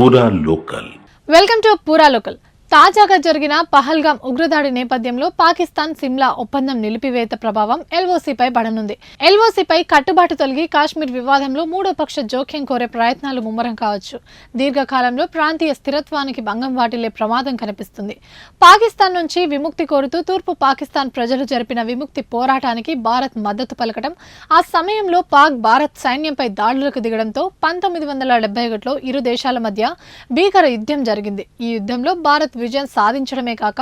పూరా local. Welcome to పూరా local. తాజాగా జరిగిన పహల్గాం ఉగ్రదాడి నేపథ్యంలో పాకిస్తాన్ సిమ్లా ఒప్పందం నిలిపివేత ప్రభావం ఎల్ఓసీపై పడనుంది. ఎల్ఓసీపై కట్టుబాటు తొలగి కాశ్మీర్ వివాదంలో మూడో పక్ష జోక్యం కోరే ప్రయత్నాలు ముమ్మరం కావచ్చు. దీర్ఘకాలంలో ప్రాంతీయ స్థిరత్వానికి భంగం వాటిల్లే ప్రమాదం కనిపిస్తుంది. పాకిస్తాన్ నుంచి విముక్తి కోరుతూ తూర్పు పాకిస్తాన్ ప్రజలు జరిపిన విముక్తి పోరాటానికి భారత్ మద్దతు పలకడం, ఆ సమయంలో పాక్ భారత్ సైన్యంపై దాడులకు దిగడంతో 1971లో ఇరు దేశాల మధ్య భీకర యుద్ధం జరిగింది. ఈ యుద్ధంలో భారత్ విజయం సాధించడమే కాక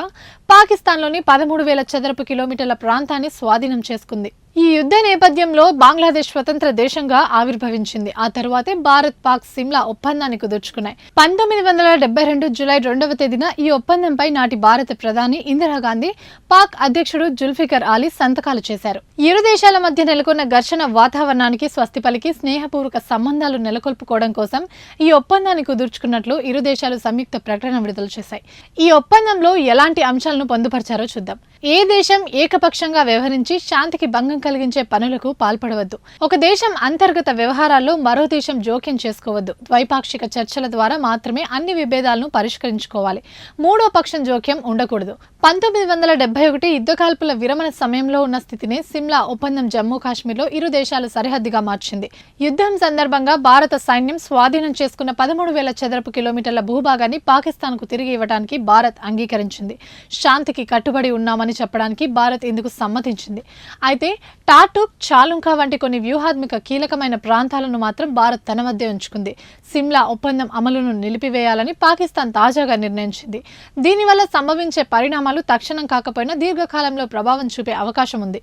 పాకిస్తాన్లోని 13,000 చదరపు కిలోమీటర్ల ప్రాంతాన్ని స్వాధీనం చేసుకుంది. ఈ యుద్ధ నేపథ్యంలో బంగ్లాదేశ్ స్వతంత్ర దేశంగా ఆవిర్భవించింది. ఆ తరువాతే భారత్ పాక్ సిమ్లా ఒప్పందాన్ని కుదుర్చుకున్నాయి. 1972 జూలై 2వ తేదీన ఈ ఒప్పందంపై నాటి భారత ప్రధాని ఇందిరాగాంధీ, పాక్ అధ్యక్షుడు జుల్ఫికర్ అలీ సంతకాలు చేశారు. ఇరు దేశాల మధ్య నెలకొన్న ఘర్షణ వాతావరణానికి స్వస్తి పలికి స్నేహపూర్వక సంబంధాలు నెలకొల్పుకోవడం కోసం ఈ ఒప్పందాన్ని కుదుర్చుకున్నట్లు ఇరు దేశాలు సంయుక్త ప్రకటన విడుదల చేశాయి. ఈ ఒప్పందంలో ఎలాంటి అంశాలను పొందుపరిచారో చూద్దాం. ఏ దేశం ఏకపక్షంగా వ్యవహరించి శాంతికి భంగం కలిగించే పనులకు పాల్పడవద్దు. ఒక దేశం అంతర్గత వ్యవహారాల్లో మరో దేశం జోక్యం చేసుకోవద్దు. ద్వైపాక్షిక చర్చల ద్వారా మాత్రమే అన్ని విభేదాలను పరిష్కరించుకోవాలి. మూడో పక్షం జోక్యం ఉండకూడదు. 1971 యుద్ధకాల్పుల విరమణ సమయంలో ఉన్న స్థితిని సిమ్లా ఒప్పందం జమ్మూ కాశ్మీర్లో ఇరు దేశాలు సరిహద్దుగా మార్చింది. యుద్ధం సందర్భంగా భారత సైన్యం స్వాధీనం చేసుకున్న 13,000 చదరపు కిలోమీటర్ల భూభాగాన్ని పాకిస్తాన్కు తిరిగి ఇవ్వడానికి భారత్ అంగీకరించింది. శాంతికి కట్టుబడి ఉన్నామని చెప్పడానికి భారత్ ఇందుకు సమ్మతించింది. అయితే టాటుక్, చాలుంకా వంటి కొన్ని వ్యూహాత్మక కీలకమైన ప్రాంతాలను మాత్రం భారత్ తన వద్దే ఉంచుకుంది. సిమ్లా ఒప్పందం అమలును నిలిపివేయాలని పాకిస్తాన్ తాజాగా నిర్ణయించింది. దీనివల్ల సంభవించే పరిణామాలు తక్షణం కాకపోయినా దీర్ఘకాలంలో ప్రభావం చూపే అవకాశం ఉంది.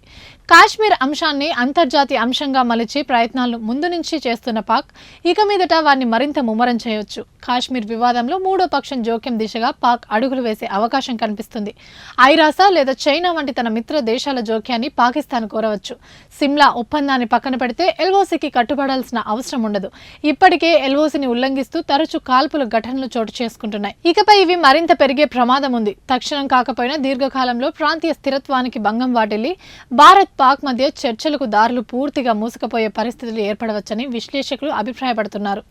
కాశ్మీర్ అంశాన్ని అంతర్జాతీయ అంశంగా మలిచి ప్రయత్నాలను ముందు నుంచి చేస్తున్న పాక్ ఇక మీదట వారిని మరింత ముమ్మరం చేయవచ్చు. కాశ్మీర్ వివాదంలో మూడో పక్షం జోక్యం దిశగా పాక్ అడుగులు వేసే అవకాశం కనిపిస్తుంది. ఐరాస లేదా చైనా వంటి తన మిత్ర దేశాల జోక్యాన్ని పాకిస్తాన్ కోరవచ్చు. సిమ్లా ఒప్పందాన్ని పక్కన పెడితే ఎల్ఓసీకి కట్టుబడాల్సిన అవసరం ఉండదు. ఇప్పటికే ఎల్ఓసీని ఉల్లంఘిస్తూ తరచూ కాల్పుల ఘటనలు చోటు చేసుకుంటున్నాయి. ఇకపై ఇవి మరింత పెరిగే ప్రమాదం ఉంది. తక్షణం కాకపోయినా దీర్ఘకాలంలో ప్రాంతీయ స్థిరత్వానికి భంగం వాటిల్లి భారత్ పాక్ మధ్య చర్చలకు దారులు పూర్తిగా మూసుకుపోయే పరిస్థితులు ఏర్పడవచ్చని విశ్లేషకులు అభిప్రాయపడుతున్నారు.